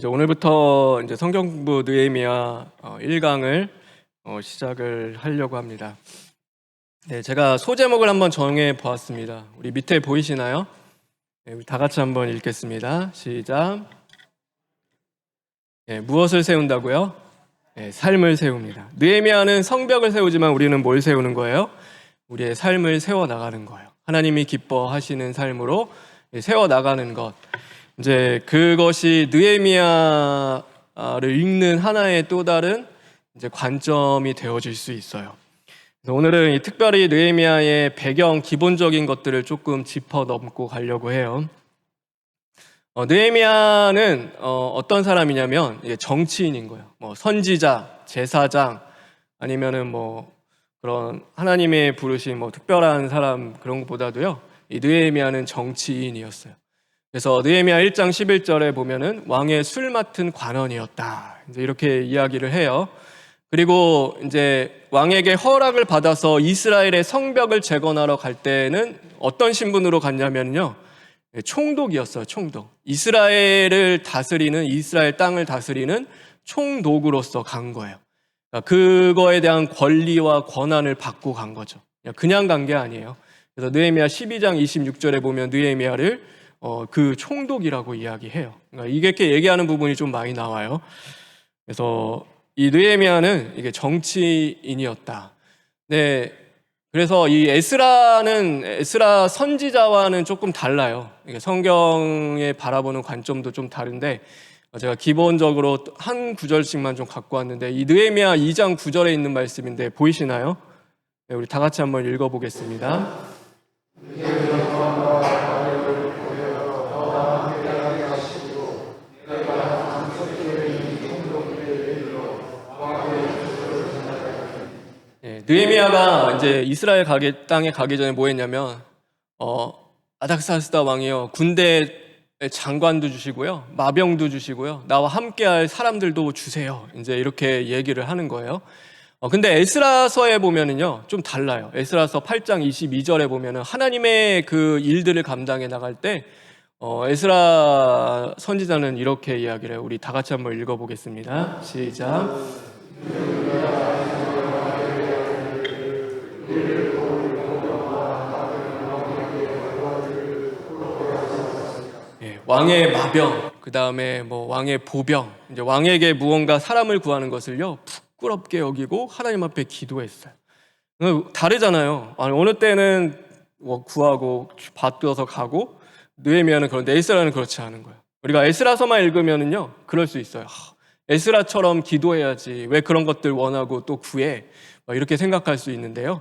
이제 오늘부터 이제 성경 공부 느헤미야 1강을 시작을 하려고 합니다. 네, 제가 소제목을 한번 정해 보았습니다. 우리 밑에 보이시나요? 네, 우리 다 같이 한번 읽겠습니다. 시작. 네, 무엇을 세운다고요? 네, 삶을 세웁니다. 느헤미야는 성벽을 세우지만 우리는 뭘 세우는 거예요? 우리의 삶을 세워 나가는 거예요. 하나님이 기뻐하시는 삶으로 세워 나가는 것. 이제 그것이 느헤미야를 읽는 하나의 또 다른 이제 관점이 되어질 수 있어요. 그래서 오늘은 특별히 느헤미야의 배경 기본적인 것들을 조금 짚어 넘고 가려고 해요. 느헤미야는 어떤 사람이냐면 정치인인 거예요. 뭐 선지자, 제사장, 아니면은 뭐 그런 하나님의 부르신 뭐 특별한 사람 그런 것보다도요. 이 느헤미야는 정치인이었어요. 그래서 느헤미야 1장 11절에 보면은 왕의 술 맡은 관원이었다. 이제 이렇게 이야기를 해요. 그리고 이제 왕에게 허락을 받아서 이스라엘의 성벽을 재건하러 갈 때는 어떤 신분으로 갔냐면요. 총독이었어요. 총독. 이스라엘 땅을 다스리는 총독으로서 간 거예요. 그거에 대한 권리와 권한을 받고 간 거죠. 그냥 간 게 아니에요. 그래서 느헤미야 12장 26절에 보면 느헤미야를 그 총독이라고 이야기해요. 그러니까 이렇게 얘기하는 부분이 좀 많이 나와요. 그래서 이 느헤미야는 이게 정치인이었다. 네, 그래서 이 에스라 선지자와는 조금 달라요. 이게 성경에 바라보는 관점도 좀 다른데 제가 기본적으로 한 구절씩만 좀 갖고 왔는데 이 느헤미야 2장 9절에 있는 말씀인데 보이시나요? 네, 우리 다 같이 한번 읽어보겠습니다. 느헤미야가 이제 이스라엘 땅에 가기 전에 뭐 했냐면 아닥사스다 왕이요 군대 장관도 주시고요 마병도 주시고요 나와 함께할 사람들도 주세요. 이제 이렇게 얘기를 하는 거예요. 근데 에스라서에 보면은요 좀 달라요. 에스라서 8장 22절에 보면은 하나님의 그 일들을 감당해 나갈 때 에스라 선지자는 이렇게 이야기를 해요. 우리 다 같이 한번 읽어보겠습니다. 시작. 왕의 마병, 그 다음에 뭐 왕의 보병, 이제 왕에게 무언가 사람을 구하는 것을요 부끄럽게 여기고 하나님 앞에 기도했어요. 다르잖아요. 어느 때는 뭐 구하고 받들어서 가고 느헤미야는 그런데 에스라는 그렇지 않은 거예요. 우리가 에스라서만 읽으면은요 그럴 수 있어요. 에스라처럼 기도해야지 왜 그런 것들 원하고 또 구해? 이렇게 생각할 수 있는데요.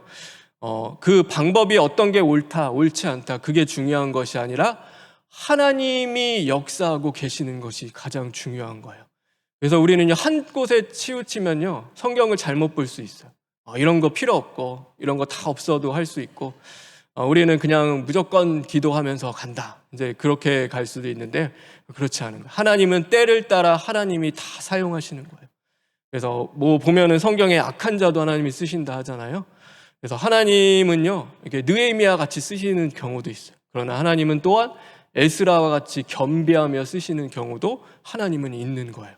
그 방법이 어떤 게 옳다, 옳지 않다 그게 중요한 것이 아니라 하나님이 역사하고 계시는 것이 가장 중요한 거예요. 그래서 우리는요 한 곳에 치우치면요 성경을 잘못 볼 수 있어요. 이런 거 필요 없고 이런 거 다 없어도 할 수 있고 우리는 그냥 무조건 기도하면서 간다. 이제 그렇게 갈 수도 있는데 그렇지 않은 거예요. 하나님은 때를 따라 하나님이 다 사용하시는 거예요. 그래서 뭐 보면은 성경에 악한 자도 하나님이 쓰신다 하잖아요. 그래서 하나님은요 이렇게 느헤미야 같이 쓰시는 경우도 있어요. 그러나 하나님은 또한 에스라와 같이 겸비하며 쓰시는 경우도 하나님은 있는 거예요.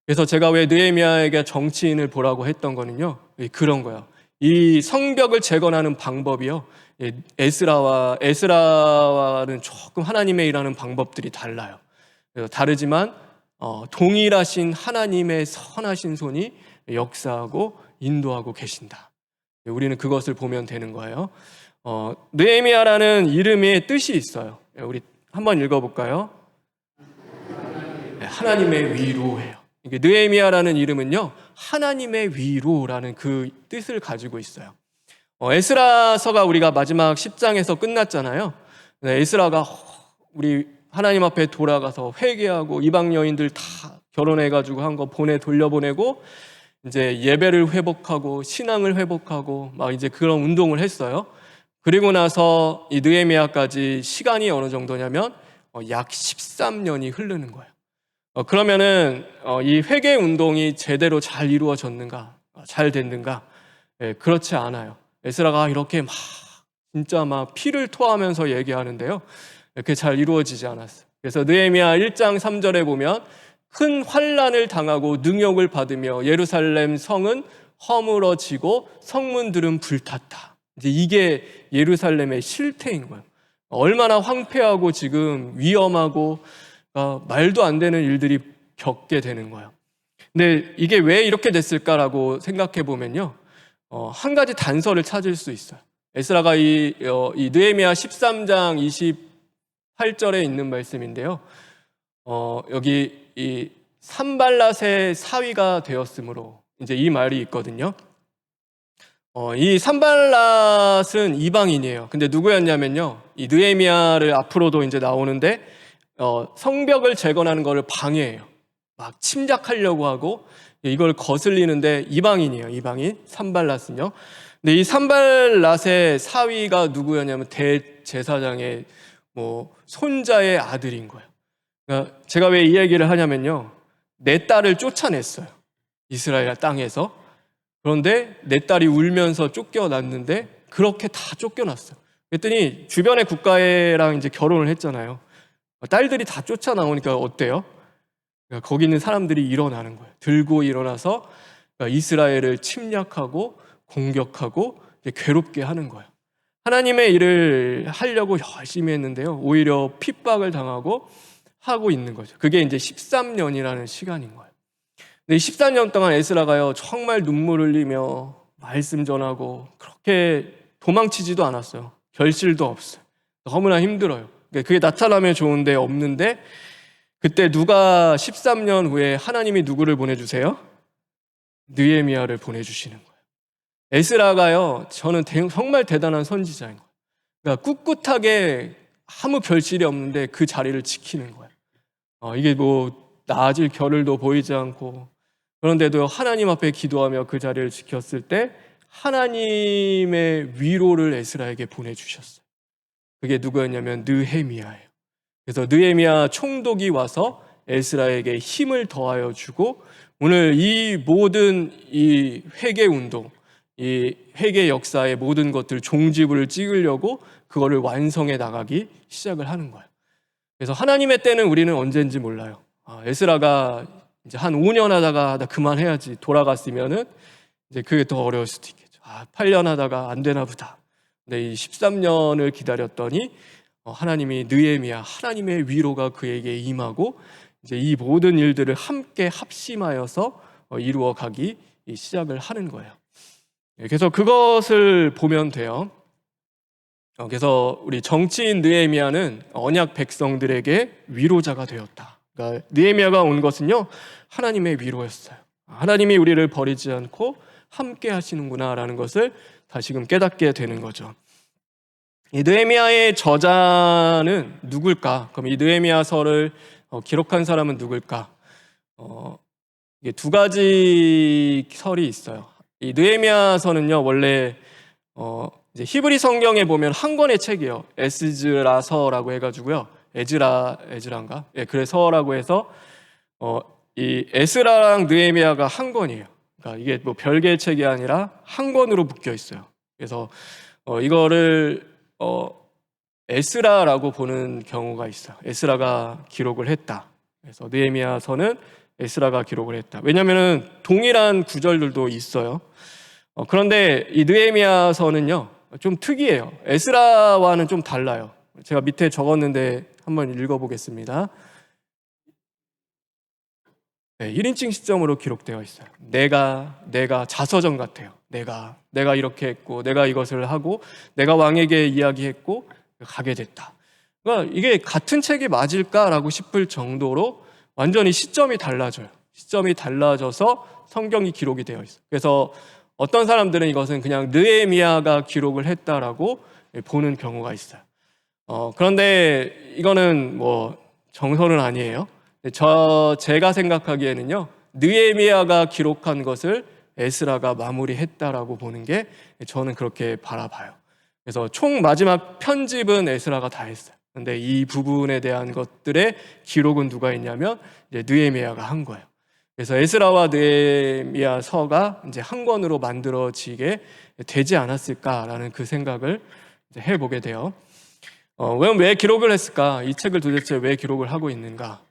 그래서 제가 왜 느헤미야에게 정치인을 보라고 했던 거는요 그런 거예요. 이 성벽을 재건하는 방법이요 에스라와는 조금 하나님의 일하는 방법들이 달라요. 그래서 다르지만 동일하신 하나님의 선하신 손이 역사하고 인도하고 계신다. 우리는 그것을 보면 되는 거예요. 느헤미야라는 이름의 뜻이 있어요. 우리 한번 읽어볼까요? 하나님의 위로예요. 이게 느헤미야라는 이름은요 하나님의 위로라는 그 뜻을 가지고 있어요. 에스라서가 우리가 마지막 10장에서 끝났잖아요. 에스라가 우리 하나님 앞에 돌아가서 회개하고 이방 여인들 다 결혼해가지고 한 거 돌려보내고 이제 예배를 회복하고 신앙을 회복하고 막 이제 그런 운동을 했어요. 그리고 나서 이 느헤미야까지 시간이 어느 정도냐면 약 13년이 흐르는 거예요. 그러면은 이 회개 운동이 제대로 잘 이루어졌는가, 잘 됐는가? 그렇지 않아요. 에스라가 이렇게 진짜 피를 토하면서 얘기하는데요, 이렇게 잘 이루어지지 않았어요. 그래서 느헤미야 1장 3절에 보면 큰 환난을 당하고 능욕을 받으며 예루살렘 성은 허물어지고 성문들은 불탔다. 이제 이게 예루살렘의 실태인 거예요. 얼마나 황폐하고 지금 위험하고 말도 안 되는 일들이 겪게 되는 거예요. 근데 이게 왜 이렇게 됐을까라고 생각해 보면요, 한 가지 단서를 찾을 수 있어요. 에스라가 이 느헤미야 13장 28절에 있는 말씀인데요. 여기 이 산발랏의 사위가 되었으므로 이제 이 말이 있거든요. 이 산발랏은 이방인이에요. 근데 누구였냐면요, 이 느헤미야를 앞으로도 이제 나오는데 성벽을 재건하는 것을 방해해요. 막 침략하려고 하고 이걸 거슬리는데 이방인이에요. 이방인 산발랏은요. 근데 이 산발랏의 사위가 누구였냐면 대제사장의 손자의 아들인 거예요. 그러니까 제가 왜 이 얘기를 하냐면요, 내 딸을 쫓아냈어요, 이스라엘 땅에서. 그런데 내 딸이 울면서 쫓겨났는데 그렇게 다 쫓겨났어요. 그랬더니 주변의 국가랑 이제 결혼을 했잖아요. 딸들이 다 쫓아나오니까 어때요? 그러니까 거기 있는 사람들이 일어나는 거예요. 들고 일어나서 이스라엘을 침략하고 공격하고 괴롭게 하는 거예요. 하나님의 일을 하려고 열심히 했는데요, 오히려 핍박을 당하고 하고 있는 거죠. 그게 이제 13년이라는 시간인 거예요. 근데 13년 동안 에스라가요, 정말 눈물 흘리며 말씀 전하고 그렇게 도망치지도 않았어요. 결실도 없어요. 너무나 힘들어요. 그게 나타나면 좋은데 없는데, 그때 누가 13년 후에 하나님이 누구를 보내주세요? 느헤미야를 보내주시는 거예요. 에스라가요, 저는 정말 대단한 선지자인 거예요. 그러니까 꿋꿋하게 아무 별실이 없는데 그 자리를 지키는 거예요. 이게 나아질 겨를도 보이지 않고, 그런데도 하나님 앞에 기도하며 그 자리를 지켰을 때 하나님의 위로를 에스라에게 보내주셨어요. 그게 누구였냐면 느헤미야예요. 그래서 느헤미야 총독이 와서 에스라에게 힘을 더하여 주고, 오늘 이 모든 이 회개 운동, 이 회개 역사의 모든 것들 종지부를 찍으려고 그거를 완성해 나가기 시작을 하는 거예요. 그래서 하나님의 때는 우리는 언제인지 몰라요. 에스라가 이제 한 5년 하다가 나 그만해야지 돌아갔으면은 이제 그게 더 어려울 수도 있겠죠. 8년 하다가 안 되나 보다. 근데 이 13년을 기다렸더니 하나님이 느헤미야, 하나님의 위로가 그에게 임하고 이제 이 모든 일들을 함께 합심하여서 이루어 가기 시작을 하는 거예요. 그래서 그것을 보면 돼요. 그래서 우리 정치인 느헤미야는 언약 백성들에게 위로자가 되었다. 그러니까 느헤미야가 온 것은요, 하나님의 위로였어요. 하나님이 우리를 버리지 않고 함께 하시는구나라는 것을 다시금 깨닫게 되는 거죠. 이 느헤미야의 저자는 누굴까? 그럼 이 느헤미야서를 기록한 사람은 누굴까? 이게 두 가지 설이 있어요. 이 느헤미야서는요, 원래 이제 히브리 성경에 보면 한 권의 책이에요. 에스드라서라고 해가지고요. 에즈라인가? 예, 그래서라고 해서 이 에스라랑 느헤미야가 한 권이에요. 그러니까 이게 별개의 책이 아니라 한 권으로 묶여 있어요. 그래서 이거를 에스라라고 보는 경우가 있어요. 에스라가 기록을 했다. 그래서 느헤미야서는 에스라가 기록을 했다. 왜냐하면 동일한 구절들도 있어요. 그런데 이 느헤미야서는요, 좀 특이해요. 에스라와는 좀 달라요. 제가 밑에 적었는데 한번 읽어보겠습니다. 1인칭 시점으로 기록되어 있어요. 내가 자서전 같아요. 내가 이렇게 했고, 내가 이것을 하고, 내가 왕에게 이야기했고 가게 됐다. 그러니까 이게 같은 책이 맞을까라고 싶을 정도로 완전히 시점이 달라져요. 시점이 달라져서 성경이 기록이 되어 있어요. 그래서 어떤 사람들은 이것은 그냥 느헤미야가 기록을 했다라고 보는 경우가 있어요. 그런데 이거는 정설은 아니에요. 제가 생각하기에는요, 느헤미야가 기록한 것을 에스라가 마무리했다라고 보는 게 저는 그렇게 바라봐요. 그래서 총 마지막 편집은 에스라가 다 했어요. 근데 이 부분에 대한 것들의 기록은 누가 했냐면 이제 느헤미야가 한 거예요. 그래서 에스라와 느헤미야서가 이제 한 권으로 만들어지게 되지 않았을까라는 그 생각을 이제 해보게 돼요. 왜 기록을 했을까? 이 책을 도대체 왜 기록을 하고 있는가?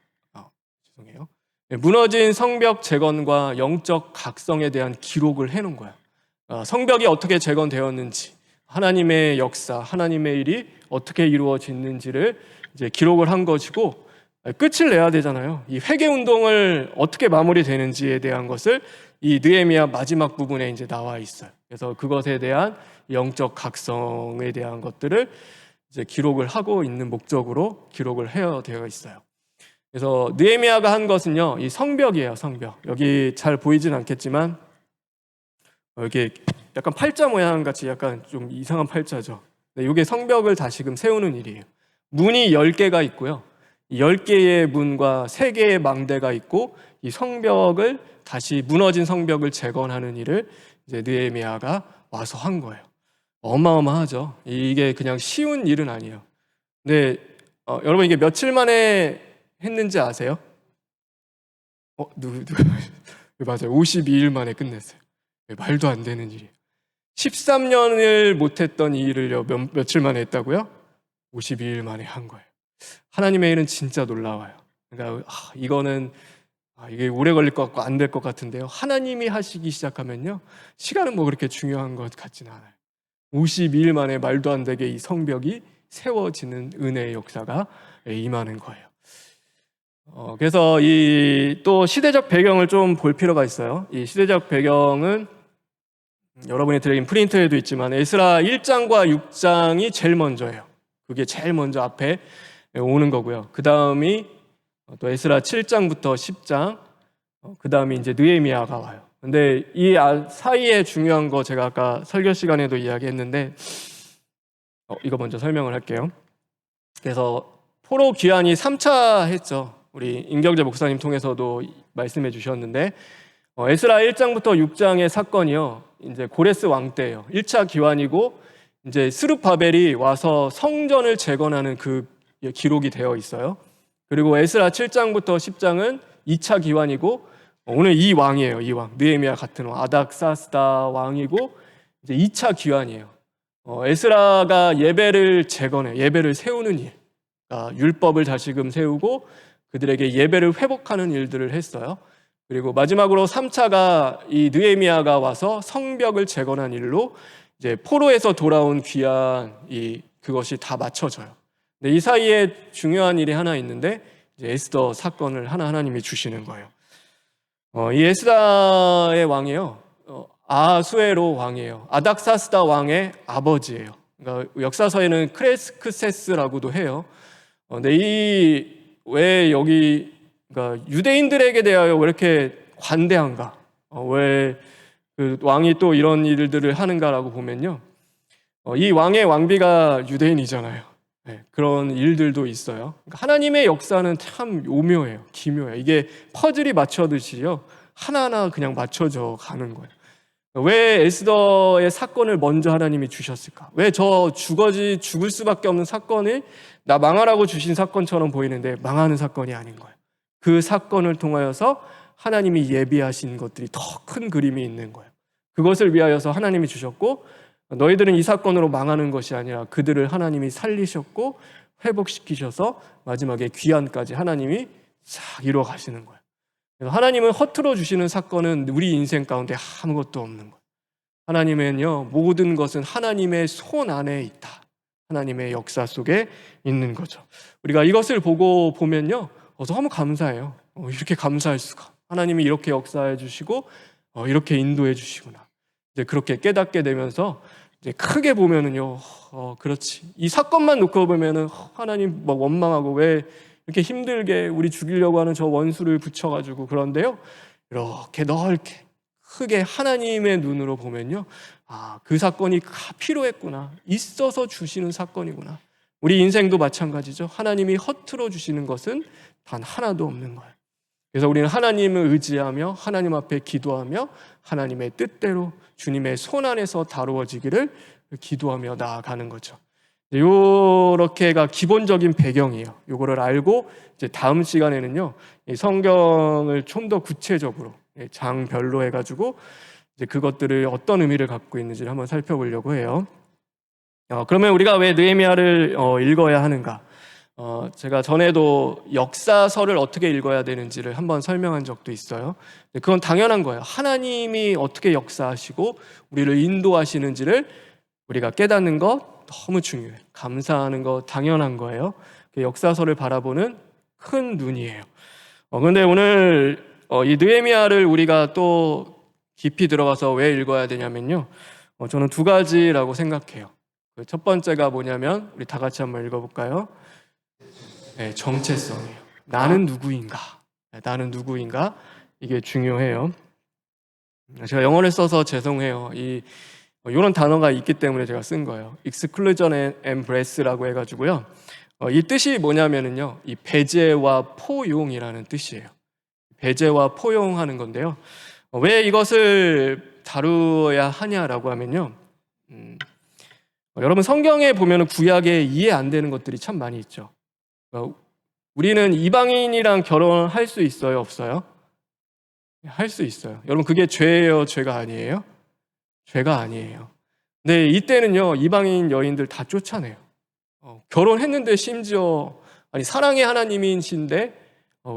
죄송해요. 무너진 성벽 재건과 영적 각성에 대한 기록을 해놓은 거야. 성벽이 어떻게 재건되었는지, 하나님의 역사, 하나님의 일이 어떻게 이루어졌는지를 이제 기록을 한 것이고, 끝을 내야 되잖아요. 이 회개 운동을 어떻게 마무리되는지에 대한 것을 이 느헤미야 마지막 부분에 이제 나와 있어요. 그래서 그것에 대한 영적 각성에 대한 것들을 이제 기록을 하고 있는 목적으로 기록을 되어 있어요. 그래서 느헤미야가 한 것은요, 이 성벽이에요, 성벽. 여기 잘 보이진 않겠지만 이렇게 약간 팔자 모양 같이 약간 좀 이상한 팔자죠. 이게 성벽을 다시금 세우는 일이에요. 문이 10개가 있고요. 10개의 문과 3개의 망대가 있고, 이 성벽을 다시 무너진 성벽을 재건하는 일을 이제 느헤미야가 와서 한 거예요. 어마어마하죠. 이게 그냥 쉬운 일은 아니에요. 근데 여러분, 이게 며칠 만에 했는지 아세요? 누구 맞아요. 52일 만에 끝냈어요. 말도 안 되는 일이에요. 13년을 못했던 이 일을요, 며칠 만에 했다고요? 52일 만에 한 거예요. 하나님의 일은 진짜 놀라워요. 그러니까 이거는 이게 오래 걸릴 것 같고 안 될 것 같은데요, 하나님이 하시기 시작하면요, 시간은 뭐 그렇게 중요한 것 같지는 않아요. 52일 만에 말도 안 되게 이 성벽이 세워지는 은혜의 역사가 임하는 거예요. 그래서 이 또 시대적 배경을 좀 볼 필요가 있어요. 이 시대적 배경은 여러분이 드린 프린트에도 있지만 에스라 1장과 6장이 제일 먼저예요. 그게 제일 먼저 앞에 오는 거고요. 그 다음이 또 에스라 7장부터 10장, 그 다음이 이제 느헤미야가 와요. 근데 이 사이에 중요한 거 제가 아까 설교 시간에도 이야기했는데, 이거 먼저 설명을 할게요. 그래서 포로 귀환이 3차 했죠. 우리 임경재 목사님 통해서도 말씀해 주셨는데, 에스라 1장부터 6장의 사건이요, 이제 고레스 왕 때예요. 1차 기환이고, 이제 스룹바벨이 와서 성전을 재건하는 그 기록이 되어 있어요. 그리고 에스라 7장부터 10장은 2차 기환이고, 오늘 이 왕이에요. 이 왕, 느헤미야 같은 왕, 아닥사스다 왕이고, 이제 2차 기환이에요. 에스라가 예배를 재건해, 예배를 세우는 일, 율법을 다시금 세우고 그들에게 예배를 회복하는 일들을 했어요. 그리고 마지막으로 3차가 이 느헤미야가 와서 성벽을 재건한 일로 이제 포로에서 돌아온 귀한 그것이 다 맞춰져요. 근데 이 사이에 중요한 일이 하나 있는데, 이제 에스더 사건을 하나님이 주시는 거예요. 이 에스더의 왕이요, 아수에로 왕이에요. 아닥사스다 왕의 아버지예요. 그러니까 역사서에는 크레스크세스라고도 해요. 근데 왜 여기, 그러니까 유대인들에게 대하여 왜 이렇게 관대한가? 왜 그 왕이 또 이런 일들을 하는가라고 보면요, 이 왕의 왕비가 유대인이잖아요. 네, 그런 일들도 있어요. 그러니까 하나님의 역사는 참 오묘해요, 기묘해요. 이게 퍼즐이 맞춰듯이요, 하나하나 그냥 맞춰져 가는 거예요. 왜 에스더의 사건을 먼저 하나님이 주셨을까? 왜 죽을 수밖에 없는 사건을 나 망하라고 주신 사건처럼 보이는데 망하는 사건이 아닌 거예요. 그 사건을 통하여서 하나님이 예비하신 것들이 더 큰 그림이 있는 거예요. 그것을 위하여서 하나님이 주셨고, 너희들은 이 사건으로 망하는 것이 아니라 그들을 하나님이 살리셨고 회복시키셔서 마지막에 귀환까지 하나님이 싹 이루어 가시는 거예요. 하나님은 허투루 주시는 사건은 우리 인생 가운데 아무것도 없는 거예요. 하나님은요, 모든 것은 하나님의 손 안에 있다. 하나님의 역사 속에 있는 거죠. 우리가 이것을 보면요, 너무 감사해요. 이렇게 감사할 수가. 하나님이 이렇게 역사해 주시고 이렇게 인도해 주시구나. 이제 그렇게 깨닫게 되면서 이제 크게 보면은요, 그렇지. 이 사건만 놓고 보면은 하나님 막 원망하고 왜 이렇게 힘들게 우리 죽이려고 하는 저 원수를 붙여가지고, 그런데요, 이렇게 넓게 크게 하나님의 눈으로 보면요, 그 사건이 필요했구나, 있어서 주시는 사건이구나. 우리 인생도 마찬가지죠. 하나님이 허투루 주시는 것은 단 하나도 없는 거예요. 그래서 우리는 하나님을 의지하며 하나님 앞에 기도하며 하나님의 뜻대로 주님의 손 안에서 다루어지기를 기도하며 나아가는 거죠. 요렇게가 기본적인 배경이에요. 요거를 알고 이제 다음 시간에는요, 이 성경을 좀 더 구체적으로 장별로 해가지고 이제 그것들을 어떤 의미를 갖고 있는지를 한번 살펴보려고 해요. 그러면 우리가 왜 느헤미야를 읽어야 하는가? 제가 전에도 역사서를 어떻게 읽어야 되는지를 한번 설명한 적도 있어요. 그건 당연한 거예요. 하나님이 어떻게 역사하시고 우리를 인도하시는지를 우리가 깨닫는 것 너무 중요해요. 감사하는 거 당연한 거예요. 역사서를 바라보는 큰 눈이에요. 그런데 오늘 이 느헤미야를 우리가 또 깊이 들어가서 왜 읽어야 되냐면요. 저는 두 가지라고 생각해요. 첫 번째가 뭐냐면 우리 다 같이 한번 읽어볼까요? 네, 정체성이에요. 나는 누구인가? 나는 누구인가? 이게 중요해요. 제가 영어를 써서 죄송해요. 이런 단어가 있기 때문에 제가 쓴 거예요. exclusion and embrace라고 해가지고요. 이 뜻이 뭐냐면은요, 이 배제와 포용이라는 뜻이에요. 배제와 포용하는 건데요. 왜 이것을 다루어야 하냐라고 하면요. 여러분 성경에 보면 구약에 이해 안 되는 것들이 참 많이 있죠. 우리는 이방인이랑 결혼할 수 있어요, 없어요? 할 수 있어요. 여러분 그게 죄예요, 죄가 아니에요? 죄가 아니에요. 근데 이때는요, 이방인 여인들 다 쫓아내요. 결혼했는데 심지어 사랑의 하나님이신데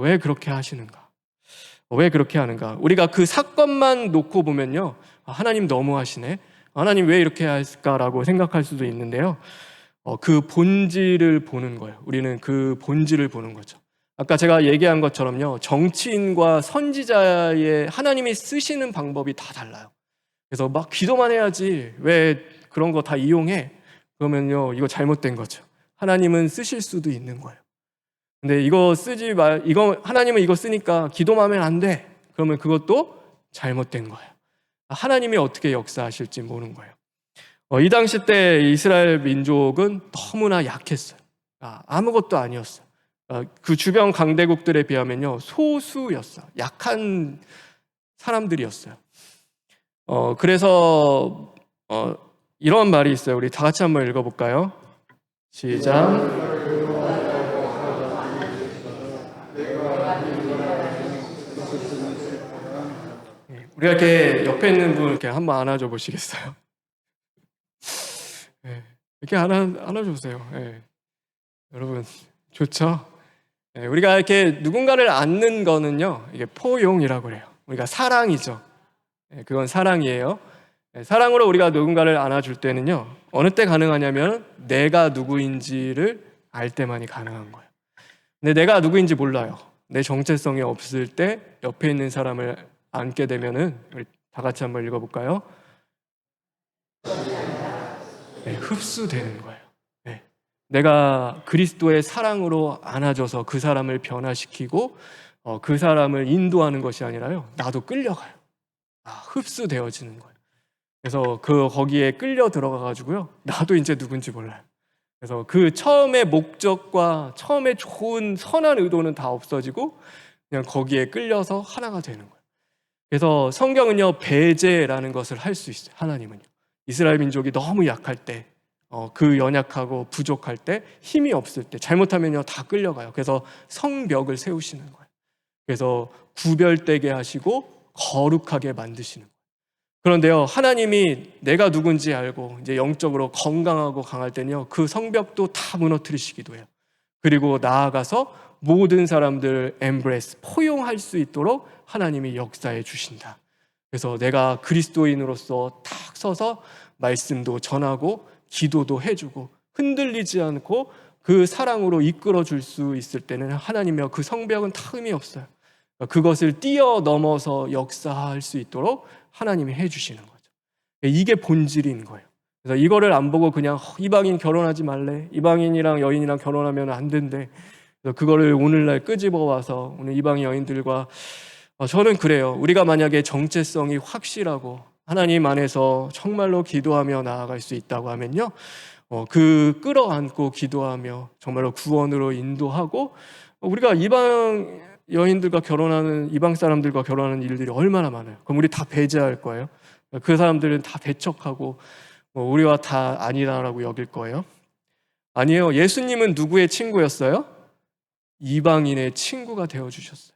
왜 그렇게 하시는가? 왜 그렇게 하는가? 우리가 그 사건만 놓고 보면요, 하나님 너무하시네. 하나님 왜 이렇게 할까라고 생각할 수도 있는데요. 그 본질을 보는 거예요. 우리는 그 본질을 보는 거죠. 아까 제가 얘기한 것처럼요, 정치인과 선지자의 하나님이 쓰시는 방법이 다 달라요. 그래서 막 기도만 해야지 왜 그런 거 다 이용해? 그러면요, 이거 잘못된 거죠. 하나님은 쓰실 수도 있는 거예요. 근데 하나님은 이거 쓰니까 기도만 하면 안 돼. 그러면 그것도 잘못된 거예요. 하나님이 어떻게 역사하실지 모르는 거예요. 이 당시 때 이스라엘 민족은 너무나 약했어요. 아무것도 아니었어요. 그 주변 강대국들에 비하면요, 소수였어요. 약한 사람들이었어요. 그래서 이런 말이 있어요. 우리 다 같이 한번 읽어볼까요? 시작. 우리가 이렇게 옆에 있는 분 이렇게 한번 안아줘 보시겠어요? 네, 이렇게 안아주세요. 네. 여러분 좋죠? 네, 우리가 이렇게 누군가를 안는 거는요, 이게 포용이라고 그래요. 우리가 사랑이죠. 네, 그건 사랑이에요. 네, 사랑으로 우리가 누군가를 안아줄 때는요, 어느 때 가능하냐면 내가 누구인지를 알 때만이 가능한 거예요. 근데 내가 누구인지 몰라요. 내 정체성이 없을 때 옆에 있는 사람을 안게 되면은, 우리 다 같이 한번 읽어볼까요? 네, 흡수되는 거예요. 네. 내가 그리스도의 사랑으로 안아줘서 그 사람을 변화시키고 그 사람을 인도하는 것이 아니라요, 나도 끌려가요. 흡수되어지는 거예요. 그래서 거기에 끌려 들어가가지고요, 나도 이제 누군지 몰라요. 그래서 그 처음의 목적과 처음에 좋은 선한 의도는 다 없어지고 그냥 거기에 끌려서 하나가 되는 거예요. 그래서 성경은요, 배제라는 것을 할 수 있어요. 하나님은요, 이스라엘 민족이 너무 약할 때, 그 연약하고 부족할 때, 힘이 없을 때, 잘못하면요 다 끌려가요. 그래서 성벽을 세우시는 거예요. 그래서 구별되게 하시고 거룩하게 만드시는 거예요. 그런데요, 하나님이 내가 누군지 알고 이제 영적으로 건강하고 강할 때는요, 그 성벽도 다 무너뜨리시기도 해요. 그리고 나아가서 모든 사람들 embrace, 포용할 수 있도록 하나님이 역사해 주신다. 그래서 내가 그리스도인으로서 탁 서서 말씀도 전하고 기도도 해주고 흔들리지 않고 그 사랑으로 이끌어 줄 수 있을 때는 하나님의 그 성벽은 다 의미 없어요. 그것을 뛰어넘어서 역사할 수 있도록 하나님이 해주시는 거죠. 이게 본질인 거예요. 그래서 이거를 안 보고 그냥 이방인 결혼하지 말래, 이방인이랑 여인이랑 결혼하면 안 된대, 그래서 그거를 오늘날 끄집어 와서 오늘 이방인 여인들과 저는 그래요. 우리가 만약에 정체성이 확실하고 하나님 안에서 정말로 기도하며 나아갈 수 있다고 하면요, 그 끌어안고 기도하며 정말로 구원으로 인도하고, 우리가 이방 여인들과 결혼하는, 이방 사람들과 결혼하는 일들이 얼마나 많아요. 그럼 우리 다 배제할 거예요? 그 사람들은 다 배척하고 우리와 다 아니라고 여길 거예요? 아니에요. 예수님은 누구의 친구였어요? 이방인의 친구가 되어주셨어요.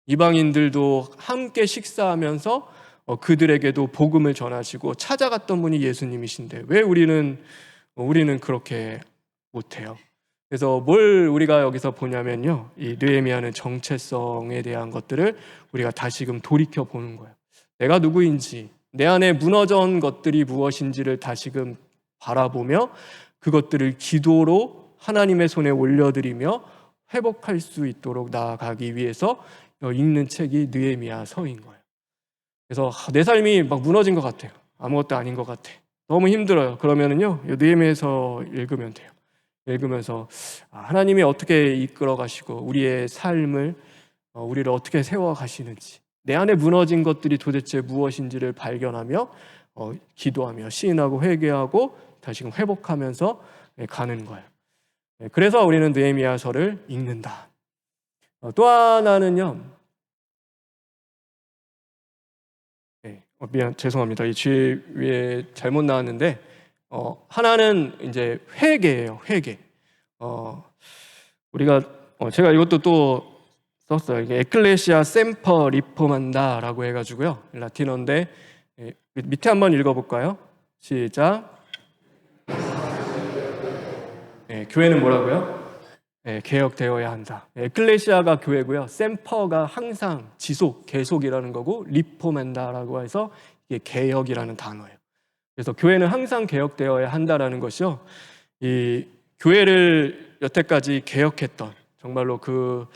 이방인들도 함께 식사하면서 그들에게도 복음을 전하시고 찾아갔던 분이 예수님이신데 왜 우리는 그렇게 못해요? 그래서 뭘 우리가 여기서 보냐면요, 이 느헤미야는 정체성에 대한 것들을 우리가 다시금 돌이켜 보는 거예요. 내가 누구인지, 내 안에 무너진 것들이 무엇인지를 다시금 바라보며 그것들을 기도로 하나님의 손에 올려드리며 회복할 수 있도록 나아가기 위해서 읽는 책이 느헤미야서인 거예요. 그래서 내 삶이 막 무너진 것 같아요. 아무것도 아닌 것 같아. 너무 힘들어요. 그러면은요, 느헤미야서 읽으면 돼요. 읽으면서 하나님이 어떻게 이끌어 가시고 우리의 삶을 우리를 어떻게 세워 가시는지, 내 안에 무너진 것들이 도대체 무엇인지를 발견하며 기도하며 시인하고 회개하고 다시금 회복하면서 가는 거예요. 그래서 우리는 느헤미야서를 읽는다. 또 하나는요, 미안, 죄송합니다. 이 위에 잘못 나왔는데, 하나는 이제 회개예요. 회개. 우리가 제가 이것도 또 썼어요. 이게 에클레시아 셈퍼 리포만다라고 해가지고요, 라틴어인데, 밑에 한번 읽어볼까요? 시작. 교회는 뭐라고요? 개혁되어야 한다. 에클레시아가 교회고요, 셈퍼가 항상 지속, 계속이라는 거고, 리포맨다라고 해서 이게 개혁이라는 단어예요. 그래서 교회는 항상 개혁되어야 한다라는 것이요, 이 교회를 여태까지 개혁했던, 정말로 그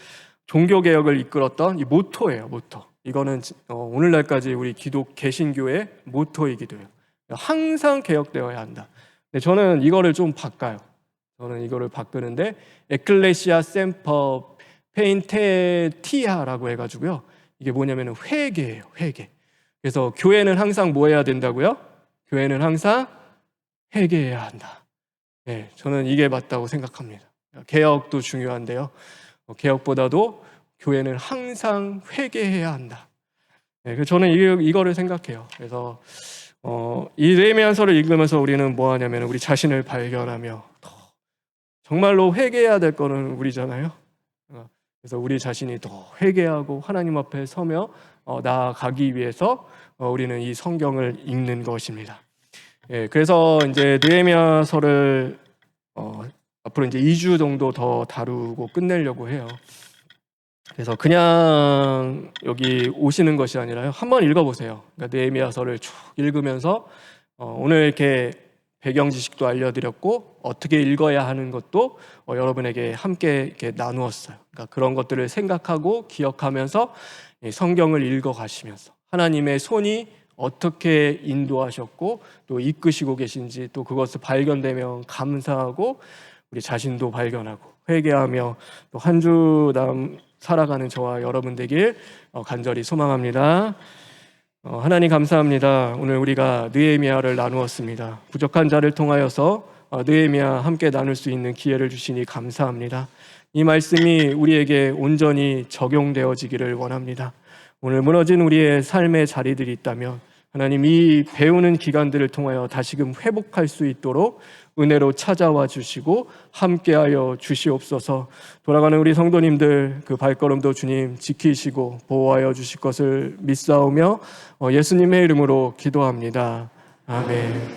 종교 개혁을 이끌었던 이 모토예요. 모토. 이거는 오늘날까지 우리 기독 개신교의 모토이기도 해요. 항상 개혁되어야 한다. 근데 저는 이거를 좀 바꿔요. 저는 이거를 바꾸는데, 에클레시아 셈퍼 페인테티아라고 해가지고요, 이게 뭐냐면 회개예요. 회개. 그래서 교회는 항상 뭐 해야 된다고요? 교회는 항상 회개해야 한다. 네, 저는 이게 맞다고 생각합니다. 개혁도 중요한데요, 개혁보다도 교회는 항상 회개해야 한다. 네, 그래서 저는 이거를 생각해요. 그래서 이 느헤미야서를 읽으면서 우리는 뭐 하냐면 우리 자신을 발견하며, 정말로 회개해야 될 거는 우리잖아요. 그래서 우리 자신이 더 회개하고 하나님 앞에 서며 나아가기 위해서 우리는 이 성경을 읽는 것입니다. 그래서 이제 느헤미야서를 앞으로 이제 2주 정도 더 다루고 끝내려고 해요. 그래서 그냥 여기 오시는 것이 아니라요, 한번 읽어보세요. 그러니까 느헤미야서를 쭉 읽으면서 오늘 이렇게 배경 지식도 알려드렸고, 어떻게 읽어야 하는 것도 여러분에게 함께 이렇게 나누었어요. 그러니까 그런 것들을 생각하고 기억하면서 성경을 읽어가시면서 하나님의 손이 어떻게 인도하셨고 또 이끄시고 계신지, 또 그것을 발견되면 감사하고 우리 자신도 발견하고 회개하며 또 한 주 살아가는 저와 여러분 되길 간절히 소망합니다. 하나님 감사합니다. 오늘 우리가 느헤미야를 나누었습니다. 부족한 자를 통하여서 느헤미야 함께 나눌 수 있는 기회를 주시니 감사합니다. 이 말씀이 우리에게 온전히 적용되어지기를 원합니다. 오늘 무너진 우리의 삶의 자리들이 있다면 하나님, 이 배우는 기간들을 통하여 다시금 회복할 수 있도록 은혜로 찾아와 주시고 함께하여 주시옵소서. 돌아가는 우리 성도님들 그 발걸음도 주님 지키시고 보호하여 주실 것을 믿사오며 예수님의 이름으로 기도합니다. 아멘.